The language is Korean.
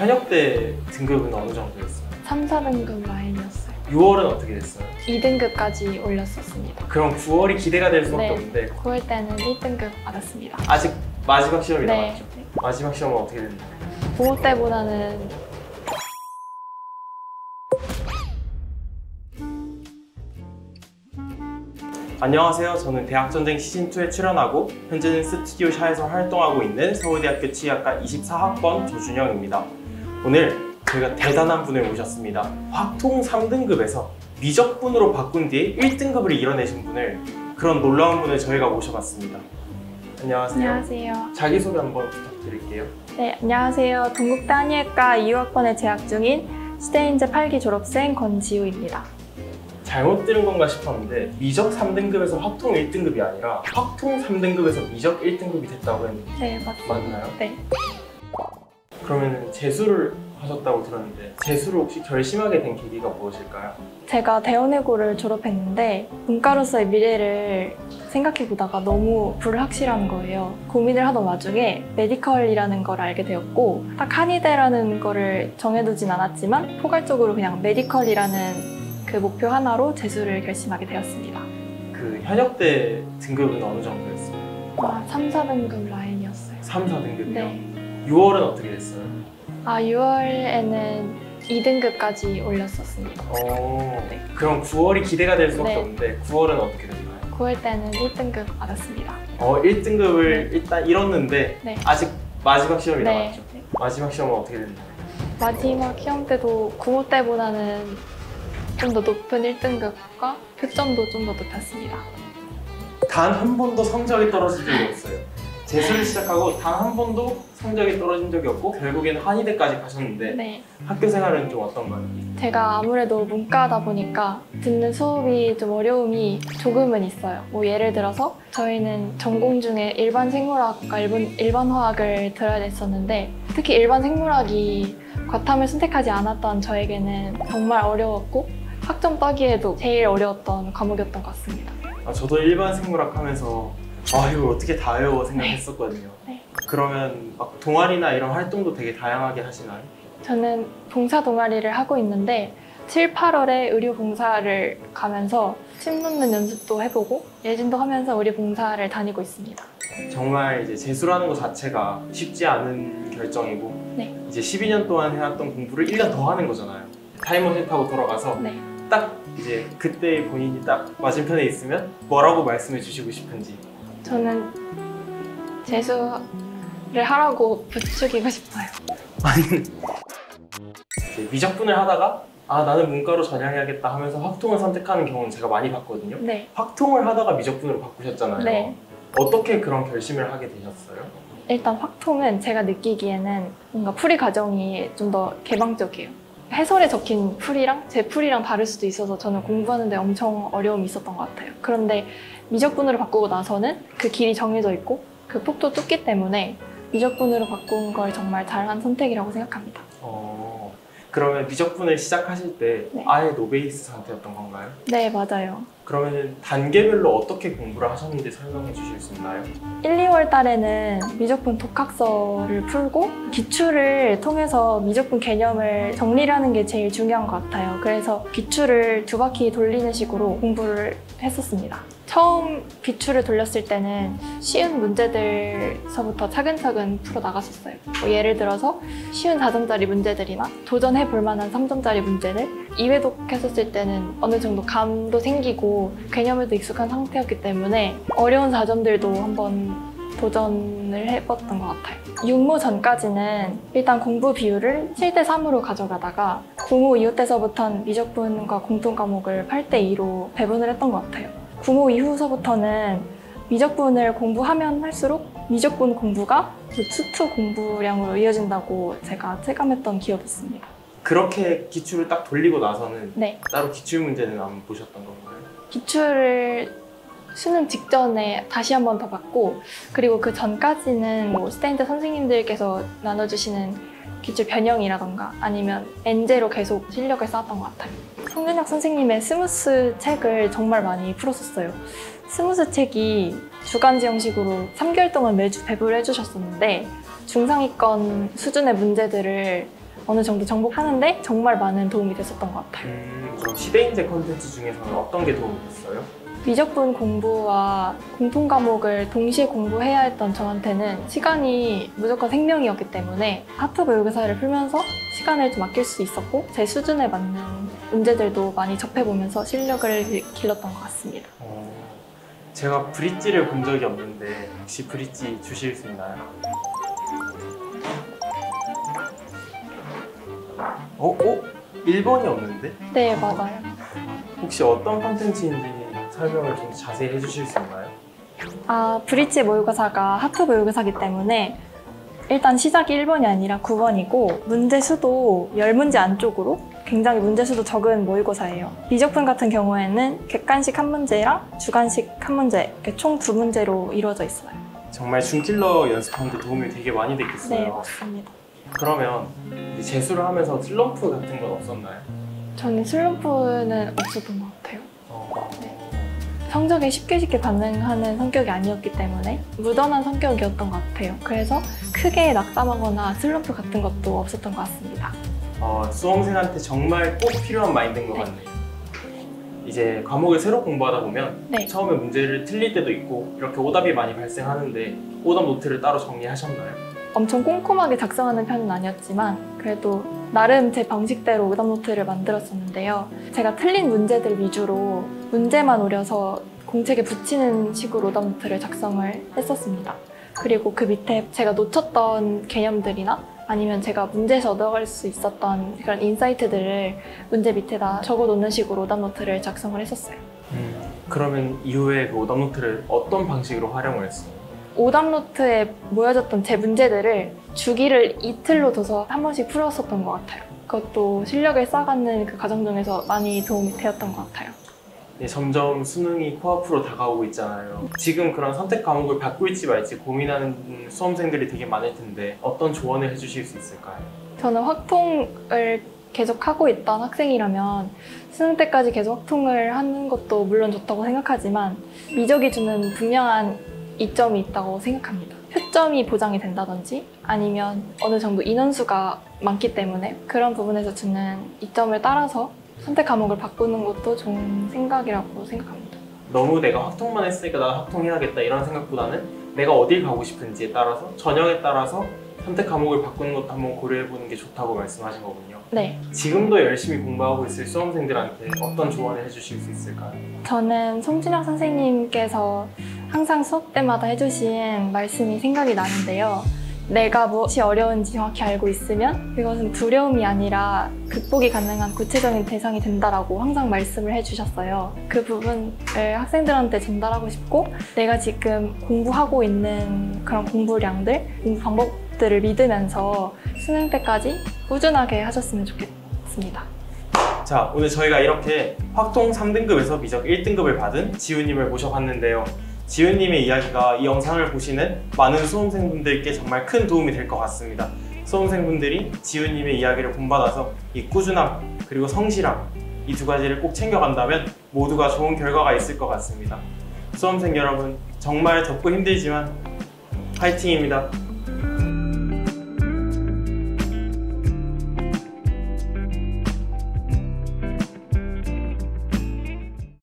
현역 때 등급은 어느 정도였어요? 3, 4등급 라인이었어요. 6월은 어떻게 됐어요? 2등급까지 올렸었습니다. 그럼 9월이 기대가 될 수밖에 네, 없는데 9월 때는 1등급 받았습니다. 아직 마지막 시험이 네. 남았죠? 마지막 시험은 어떻게 됐나요? 고5 때보다는 안녕하세요. 저는 대학전쟁 시즌2에 출연하고 현재는 스튜디오샤에서 활동하고 있는 서울대학교 치의학과 24학번 조준영입니다. 오늘 저희가 대단한 분을 모셨습니다. 확통 3등급에서 미적분으로 바꾼 뒤에 1등급을 이뤄내신 분을, 그런 놀라운 분을 저희가 모셔봤습니다. 안녕하세요. 안녕하세요. 자기소개 한번 부탁드릴게요. 네, 안녕하세요. 동국대 한의학과 2학번에 재학 중인 시대인재 8기 졸업생 권지우입니다. 잘못 들은 건가 싶었는데 미적 3등급에서 확통 1등급이 아니라 확통 3등급에서 미적 1등급이 됐다고 했는데 네, 맞습니다. 맞나요? 네. 그러면 재수를 하셨다고 들었는데 재수를 혹시 결심하게 된 계기가 무엇일까요? 제가 대원외고를 졸업했는데 문과로서의 미래를 생각해보다가 너무 불확실한 거예요. 고민을 하던 와중에 메디컬이라는 걸 알게 되었고, 딱 한의대라는 거를 정해두진 않았지만 포괄적으로 그냥 메디컬이라는 그 목표 하나로 재수를 결심하게 되었습니다. 그 현역 때 등급은 어느 정도였어요? 3, 4등급 라인이었어요. 3, 4등급이요? 네. 6월은 어떻게 됐어요? 6월에는 2등급까지 올렸었습니다. 네. 그럼 9월이 기대가 될 수밖에 네. 없는데 9월은 어떻게 됐나요? 9월 때는 1등급 받았습니다. 1등급을 일단 이뤘는데 네. 아직 마지막 시험이 네. 남았죠? 마지막 시험은 어떻게 됐나요? 마지막 시험 때도 고5 때보다는 좀 더 높은 1등급과 표점도 좀 더 높았습니다. 단 한 번도 성적이 떨어진 적이 없어요. 재수를 시작하고 단 한 번도 성적이 떨어진 적이 없고 결국에는 한의대까지 가셨는데 네. 학교 생활은 좀 어떤가요? 제가 아무래도 문과다 보니까 듣는 수업이 좀 어려움이 조금은 있어요. 뭐 예를 들어서 저희는 전공 중에 일반 생물학과 일반 화학을 들어야 됐었는데, 특히 일반 생물학이 과탐을 선택하지 않았던 저에게는 정말 어려웠고 학점 따기에도 제일 어려웠던 과목이었던 것 같습니다. 저도 일반 생물학 하면서 이걸 어떻게 다 외워 생각했었거든요. 네. 그러면 막 동아리나 이런 활동도 되게 다양하게 하시나요? 저는 봉사 동아리를 하고 있는데 7, 8월에 의료 봉사를 가면서 침 놓는 연습도 해보고 예진도 하면서 의료 봉사를 다니고 있습니다. 정말 이제 재수라는 것 자체가 쉽지 않은 결정이고 네. 이제 12년 동안 해왔던 공부를 1년 더 하는 거잖아요. 타임머신 타고 돌아가서 네. 딱 이제 그때 본인이 딱 맞은편에 있으면 뭐라고 말씀해 주시고 싶은지. 저는 재수를 하라고 부추기고 싶어요. 이제 미적분을 하다가 나는 문과로 전향해야겠다 하면서 확통을 선택하는 경우는 제가 많이 봤거든요. 네. 확통을 하다가 미적분으로 바꾸셨잖아요. 네. 어떻게 그런 결심을 하게 되셨어요? 일단 확통은 제가 느끼기에는 뭔가 풀이 과정이 좀 더 개방적이에요. 해설에 적힌 풀이랑 제 풀이랑 다를 수도 있어서 저는 공부하는데 엄청 어려움이 있었던 것 같아요. 그런데 미적분으로 바꾸고 나서는 그 길이 정해져 있고 그 폭도 좁기 때문에 미적분으로 바꾼 걸 정말 잘한 선택이라고 생각합니다. 그러면 미적분을 시작하실 때 네. 아예 노베이스 상태였던 건가요? 네, 맞아요. 그러면 단계별로 어떻게 공부를 하셨는지 설명해 주실 수 있나요? 1, 2월 달에는 미적분 독학서를 풀고 기출을 통해서 미적분 개념을 정리를 하는 게 제일 중요한 것 같아요. 그래서 기출을 2바퀴 돌리는 식으로 공부를 했었습니다. 처음 기출을 돌렸을 때는 쉬운 문제들서부터 차근차근 풀어 나갔었어요. 예를 들어서 쉬운 4점짜리 문제들이나 도전해 볼 만한 3점짜리 문제들, 2회독 했었을 때는 어느 정도 감도 생기고 개념에도 익숙한 상태였기 때문에 어려운 4점들도 한번 도전을 해봤던 것 같아요. 육모 전까지는 일단 공부 비율을 7대3으로 가져가다가 구모 이후 때서부터는 미적분과 공통 과목을 8대2로 배분을 했던 것 같아요. 구모 이후서부터는 미적분을 공부하면 할수록 미적분 공부가 수투 공부량으로 이어진다고 제가 체감했던 기억이 있습니다. 그렇게 기출을 딱 돌리고 나서는 네. 따로 기출 문제는 안 보셨던 건가요? 기출을 수능 직전에 다시 한 번 더 봤고, 그리고 그 전까지는 뭐 스탠드 선생님들께서 나눠주시는 기출 변형이라던가 아니면 엔제로 계속 실력을 쌓았던 것 같아요. 송준혁 선생님의 스무스 책을 정말 많이 풀었었어요. 스무스 책이 주간지 형식으로 3개월 동안 매주 배부를 해주셨었는데 중상위권 수준의 문제들을 어느 정도 정복하는데 정말 많은 도움이 됐었던 것 같아요. 그럼 시대인재 컨텐츠 중에서는 어떤 게 도움이 됐어요? 미적분 공부와 공통 과목을 동시에 공부해야 했던 저한테는 시간이 무조건 생명이었기 때문에 하프 모의고사를 풀면서 시간을 좀 아낄 수 있었고 제 수준에 맞는 문제들도 많이 접해보면서 실력을 길렀던 것 같습니다. 제가 브릿지를 본 적이 없는데 혹시 브릿지 주실 수 있나요? 1번이 없는데? 네, 맞아요. 혹시 어떤 컨텐츠인지 설명을 좀 자세히 해주실 수 있나요? 브릿지 모의고사가 하프 모의고사이기 때문에 일단 시작이 1번이 아니라 9번이고 문제 수도 10문제 안쪽으로 굉장히 문제 수도 적은 모의고사예요. 미적분 같은 경우에는 객관식 한 문제랑 주관식 한 문제, 이렇게 총 2문제로 이루어져 있어요. 정말 중킬러 연습하는데 도움이 되게 많이 됐겠어요. 네, 맞습니다. 그러면 재수를 하면서 슬럼프 같은 건 없었나요? 저는 슬럼프는 없었던 것 같아요. 네. 성적이 쉽게 반응하는 성격이 아니었기 때문에 무던한 성격이었던 것 같아요. 그래서 크게 낙담하거나 슬럼프 같은 것도 없었던 것 같습니다. 수험생한테 정말 꼭 필요한 마인드인 것 같네요. 이제 과목을 새로 공부하다 보면 네. 처음에 문제를 틀릴 때도 있고 이렇게 오답이 많이 발생하는데 오답 노트를 따로 정리하셨나요? 엄청 꼼꼼하게 작성하는 편은 아니었지만 그래도 나름 제 방식대로 오답 노트를 만들었었는데요. 제가 틀린 문제들 위주로 문제만 오려서 공책에 붙이는 식으로 오답 노트를 작성을 했었습니다. 그리고 그 밑에 제가 놓쳤던 개념들이나 아니면 제가 문제에서 얻어갈 수 있었던 그런 인사이트들을 문제 밑에다 적어놓는 식으로 오답 노트를 작성을 했었어요. 그러면 이후에 그 오답 노트를 어떤 방식으로 활용을 했어요? 오답 노트에 모여졌던 제 문제들을 주기를 이틀로 둬서 한 번씩 풀었었던 것 같아요. 그것도 실력을 쌓아가는 그 과정 중에서 많이 도움이 되었던 것 같아요. 네, 점점 수능이 코앞으로 다가오고 있잖아요. 지금 그런 선택 과목을 바꿀지 말지 고민하는 수험생들이 되게 많을 텐데 어떤 조언을 해주실 수 있을까요? 저는 확통을 계속 하고 있던 학생이라면 수능 때까지 계속 확통을 하는 것도 물론 좋다고 생각하지만 미적이 주는 분명한 이점이 있다고 생각합니다. 표점이 보장이 된다든지 아니면 어느 정도 인원수가 많기 때문에 그런 부분에서 주는 이점을 따라서 선택 과목을 바꾸는 것도 좋은 생각이라고 생각합니다. 너무 내가 확통만 했으니까 나 확통해야겠다 이런 생각보다는 내가 어딜 가고 싶은지에 따라서 전형에 따라서 선택 과목을 바꾸는 것도 한번 고려해보는 게 좋다고 말씀하신 거군요. 네. 지금도 열심히 공부하고 있을 수험생들한테 어떤 조언을 해주실 수 있을까요? 저는 송준혁 선생님께서 항상 수업 때마다 해주신 말씀이 생각이 나는데요. 내가 무엇이 어려운지 정확히 알고 있으면 그것은 두려움이 아니라 극복이 가능한 구체적인 대상이 된다라고 항상 말씀을 해주셨어요. 그 부분을 학생들한테 전달하고 싶고 내가 지금 공부하고 있는 그런 공부량들, 공부 방법들을 믿으면서 수능 때까지 꾸준하게 하셨으면 좋겠습니다. 자, 오늘 저희가 이렇게 확통 3등급에서 미적 1등급을 받은 지우님을 모셔봤는데요. 지우님의 이야기가 이 영상을 보시는 많은 수험생분들께 정말 큰 도움이 될 것 같습니다. 수험생분들이 지우님의 이야기를 본받아서 이 꾸준함 그리고 성실함 이 두 가지를 꼭 챙겨간다면 모두가 좋은 결과가 있을 것 같습니다. 수험생 여러분 정말 덥고 힘들지만 화이팅입니다.